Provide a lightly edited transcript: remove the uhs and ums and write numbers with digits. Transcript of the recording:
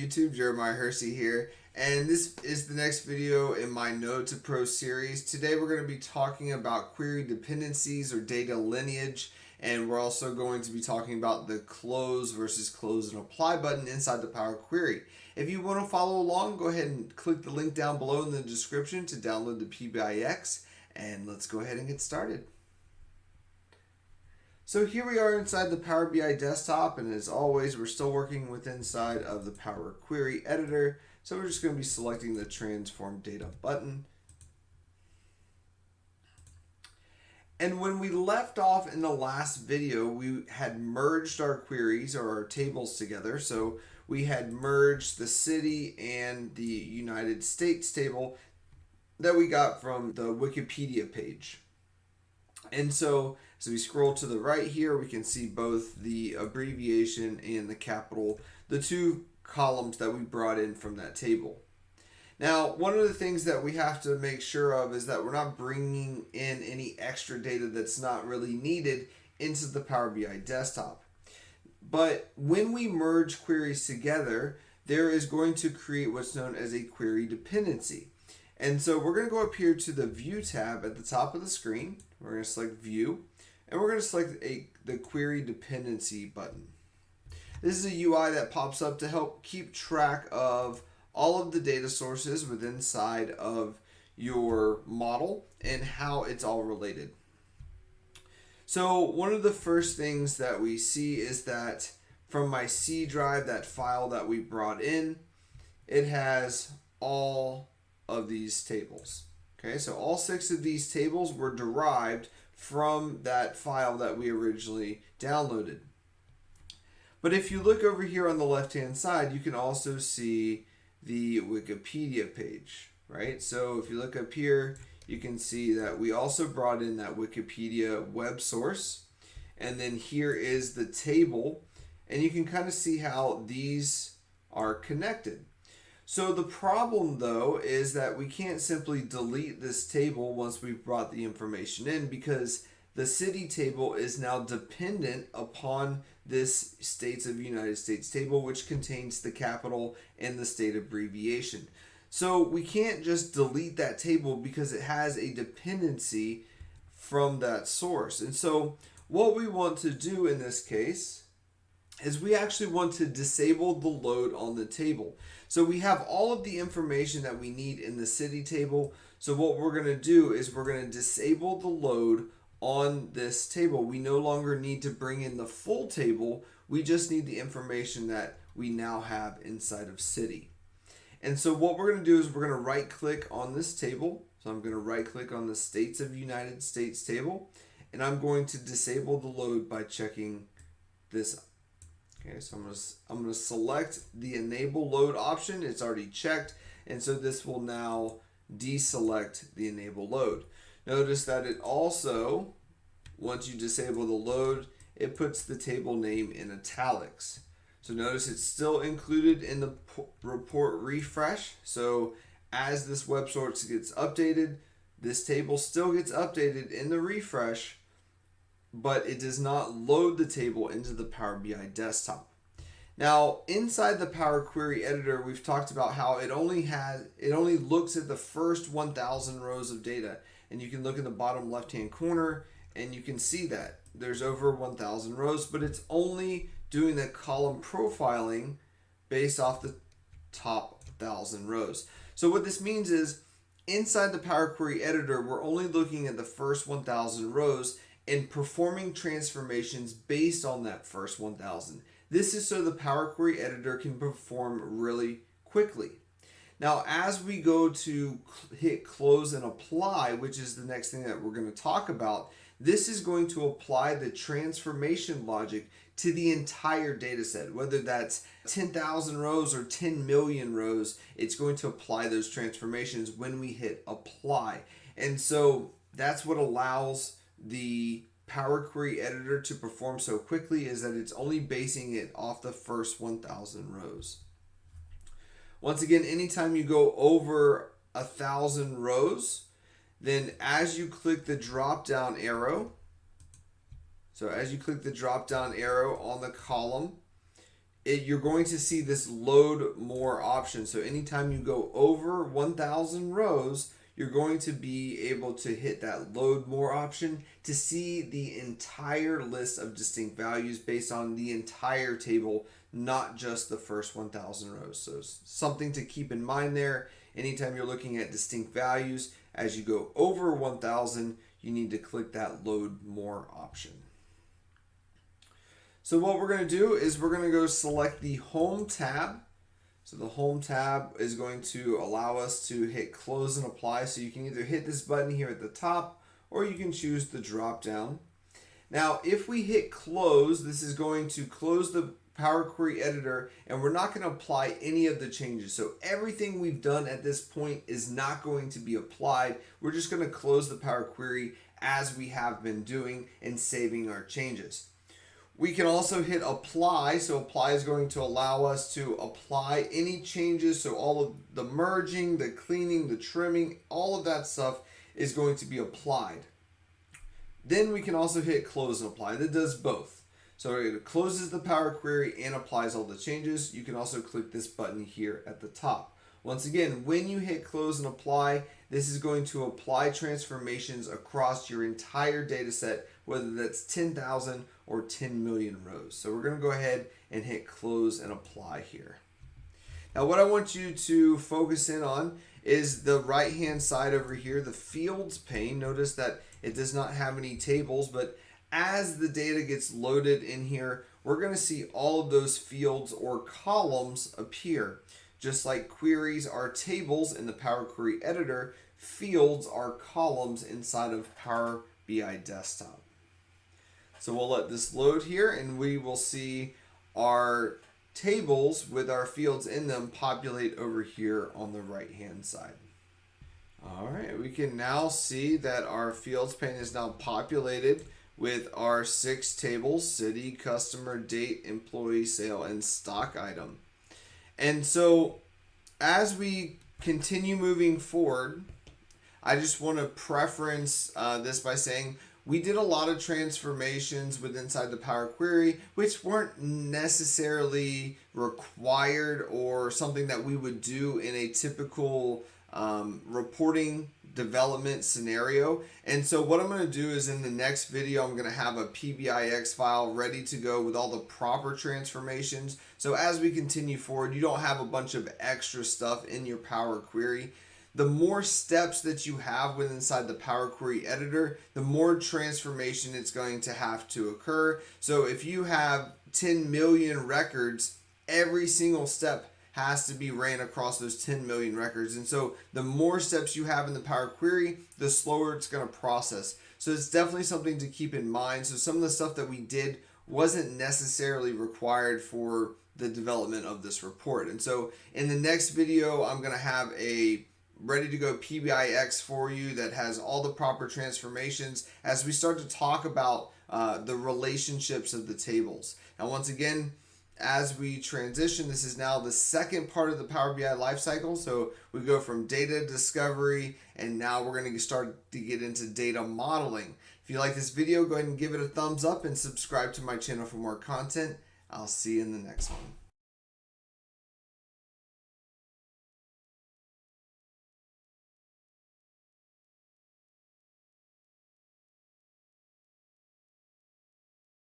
YouTube? Jeremiah Hersey here, and this is the next video in my Node to Pro series. Today we're going to be talking about query dependencies or data lineage, and we're also going to be talking about the close versus close and apply button inside the Power Query. If you want to follow along, go ahead and click the link down below in the description to download the PBI, and let's go ahead and get started. So here we are inside the Power BI desktop, and as always, we're still working with inside of the Power Query editor. So we're just going to be selecting the Transform Data button. And when we left off in the last video, we had merged our queries or our tables together. So we had merged the city and the United States table that we got from the Wikipedia page. And so as we scroll to the right here, we can see both the abbreviation and the capital, the two columns that we brought in from that table. Now, one of the things that we have to make sure of is that we're not bringing in any extra data that's not really needed into the Power BI desktop. But when we merge queries together, there is going to create what's known as a query dependency. And so we're going to go up here to the View tab at the top of the screen. We're going to select View, and we're going to select the Query Dependency button. This is a UI that pops up to help keep track of all of the data sources within inside of your model and how it's all related. So one of the first things that we see is that from my C drive, that file that we brought in, it has all of these tables. Okay, so all 6 of these tables were derived from that file that we originally downloaded. But if you look over here on the left hand side, you can also see the Wikipedia page, right? So if you look up here, you can see that we also brought in that Wikipedia web source, and then here is the table, and you can kind of see how these are connected. So the problem though is that we can't simply delete this table once we've brought the information in, because the city table is now dependent upon this States of United States table, which contains the capital and the state abbreviation. So we can't just delete that table because it has a dependency from that source. And so what we want to do in this case is we actually want to disable the load on the table. So we have all of the information that we need in the city table. So what we're going to do is we're going to disable the load on this table. We no longer need to bring in the full table. We just need the information that we now have inside of city. And so what we're going to do is we're going to right click on this table. So I'm going to right click on the States of United States table, and I'm going to disable the load by checking this. Okay, so I'm going to select the enable load option. It's already checked, and so this will now deselect the enable load. Notice that it also, once you disable the load, it puts the table name in italics. So notice it's still included in the report refresh. So as this web source gets updated, this table still gets updated in the refresh, but it does not load the table into the Power BI desktop. Now, inside the Power Query editor, we've talked about how it only looks at the first 1,000 rows of data, and you can look in the bottom left-hand corner, and you can see that there's over 1,000 rows, but it's only doing the column profiling based off the top 1,000 rows. So what this means is inside the Power Query editor, we're only looking at the first 1,000 rows and performing transformations based on that first 1,000. This is so the Power Query editor can perform really quickly. Now, as we go to hit close and apply, which is the next thing that we're going to talk about, this is going to apply the transformation logic to the entire data set. Whether that's 10,000 rows or 10 million rows, it's going to apply those transformations when we hit apply. And so that's what allows the Power Query editor to perform so quickly, is that it's only basing it off the first 1,000 rows. Once again, anytime you go over 1,000 rows, then as you click the drop down arrow, on the column, you're going to see this load more option. So anytime you go over 1,000 rows, you're going to be able to hit that load more option to see the entire list of distinct values based on the entire table, not just the first 1,000 rows. So something to keep in mind there. Anytime you're looking at distinct values, as you go over 1,000, you need to click that load more option. So what we're going to do is we're going to go select the Home tab. So the Home tab is going to allow us to hit close and apply. So you can either hit this button here at the top or you can choose the drop down. Now if we hit close, this is going to close the Power Query editor and we're not going to apply any of the changes. So everything we've done at this point is not going to be applied. We're just going to close the Power Query as we have been doing and saving our changes. We can also hit apply. So apply is going to allow us to apply any changes. So all of the merging, the cleaning, the trimming, all of that stuff is going to be applied. Then we can also hit close and apply. That does both. So it closes the Power Query and applies all the changes. You can also click this button here at the top. Once again, when you hit close and apply, this is going to apply transformations across your entire data set, whether that's 10,000 or 10 million rows. So we're going to go ahead and hit close and apply here. Now what I want you to focus in on is the right hand side over here, the fields pane. Notice that it does not have any tables, but as the data gets loaded in here, we're going to see all of those fields or columns appear. Just like queries are tables in the Power Query editor, fields are columns inside of Power BI Desktop. So we'll let this load here and we will see our tables with our fields in them populate over here on the right hand side. All right, we can now see that our fields pane is now populated with our 6 tables: city, customer, date, employee, sale, and stock item. And so as we continue moving forward, I just want to preference this by saying we did a lot of transformations with inside the Power Query, which weren't necessarily required or something that we would do in a typical reporting development scenario. And so what I'm going to do is in the next video, I'm going to have a PBIX file ready to go with all the proper transformations. So as we continue forward, you don't have a bunch of extra stuff in your Power Query. The more steps that you have within inside the Power Query editor, the more transformation it's going to have to occur. So if you have 10 million records, every single step has to be ran across those 10 million records. And so the more steps you have in the Power Query, the slower it's going to process. So it's definitely something to keep in mind. So some of the stuff that we did wasn't necessarily required for the development of this report. And so in the next video, I'm going to have a ready to go PBIX for you that has all the proper transformations as we start to talk about the relationships of the tables. Now, once again, as we transition, this is now the second part of the Power BI lifecycle. So we go from data discovery, and now we're going to start to get into data modeling. If you like this video, go ahead and give it a thumbs up and subscribe to my channel for more content. I'll see you in the next one.